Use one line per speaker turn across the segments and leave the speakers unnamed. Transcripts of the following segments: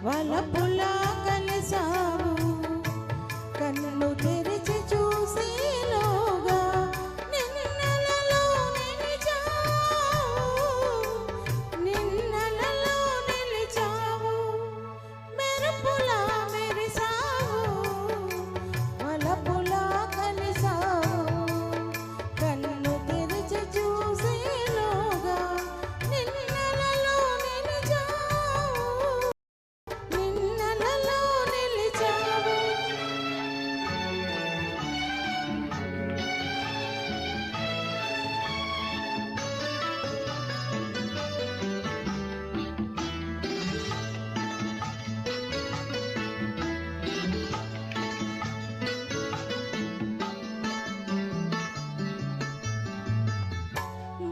వలపులా కలిసావు కన్ను తెరిచి చూసేలోగా నిన్నలలో నిలిచావు మెరుపులా మెరిసావు వలపులా కలిసావు కన్ను తెరిచి చూసేలోగా నిన్నలలో నిలిచావు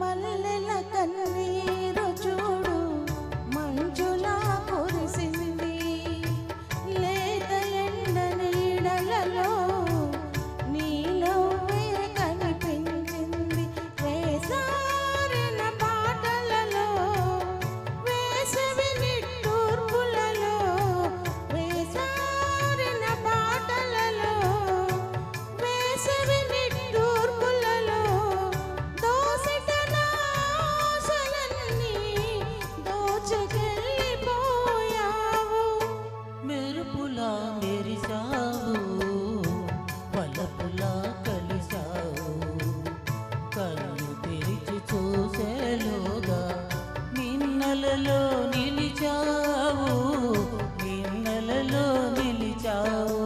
మల్లెల కన్నీరు చూడు మంచులా కురిసింది లేత ఎండ నీడలలో నీలోవే కనిపించింది వేసారిన పాటలలో వేసవి నిట్టూర్పులలో వేసారిన పాటలలో వేసవి నిట్టూర్పులలో
మెరుపులా మెరిసావు వలపులా కలిసావు కన్ను తెరిచి చూసేలోగా నిన్నలలో నిలిచావు నిన్నలలో నిలిచావు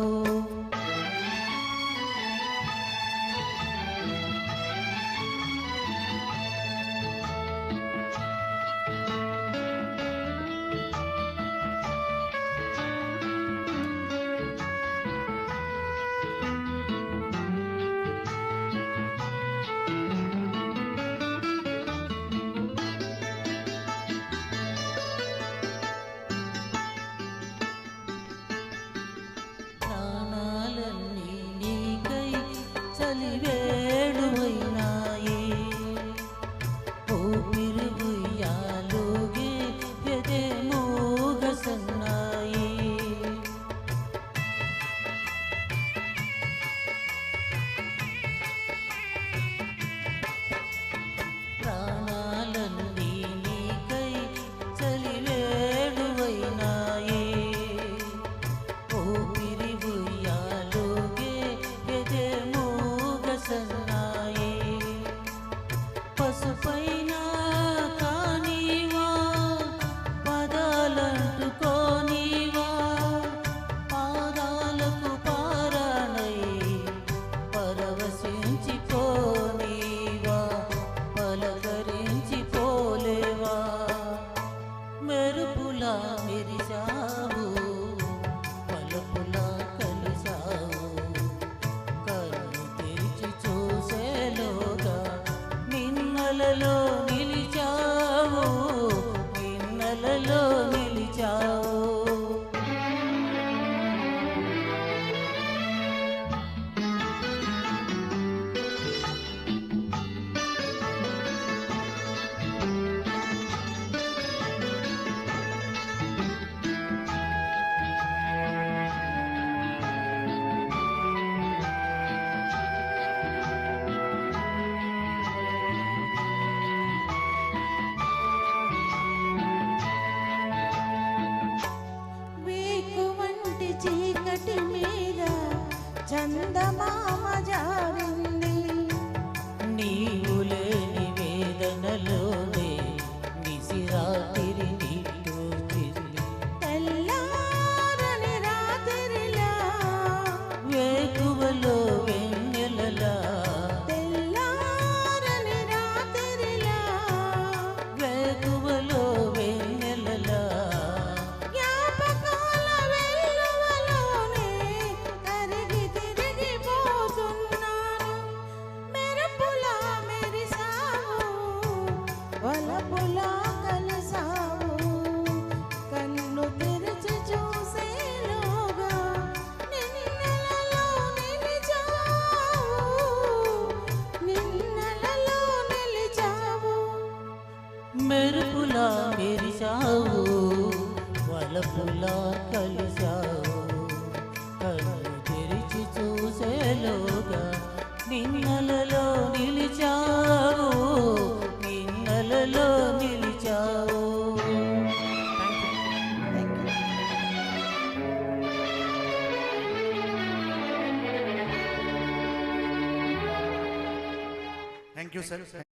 ప్రాణాలన్నీ నీకై చలివేడువైనాయి ఊపిరి ఉయ్యాలుగే ఎదే మూగసన్నాయి ప్రాణాలన్నీ నీకై చలివేడువైనాయి ఊపిరి ఉయ్యాలుగే ఎదే మూగసన్నాయి పసుపైన కానీవా పదాలంటుకోనీవా పాదాలకు పారాణై పరవశించిపోనీవా పలకరించిపోలేవా మెరుపులా మెరిసావు వలపులా కలిసావు కన్ను తెరిచి చూసేలోగా నిన్నలలో నిలిచావు నిన్నలలో నిలిచావు
వేకువంటి చీకటి మీద చందమామ జారింది
నీవు లేని వేదనలోనే నిసిరాతిరి నిట్టూర్చింది
తెల్లారని రాత్రిలా
వేకువలో వెన్నెలలా
తెల్లారని రాత్రిలా
వేకువలో వెన్నెలలా
జ్ఞాపకాల వెల్లువలోనే కరిగి తిరిగిపోతున్నాను మెరుపులా మెరిసావు వలపులా కలిసావు కన్ను తెరిచి చూసేలోగా నిన్నలలో నిలిచావు
మెరుపులా మెరిసావు వలపులా కలిశావు కన్ను తెరిచి చూసేలోగా నిన్నలలో నిలిచావు నిన్నలలో నిలిచావు.
Thank you sir.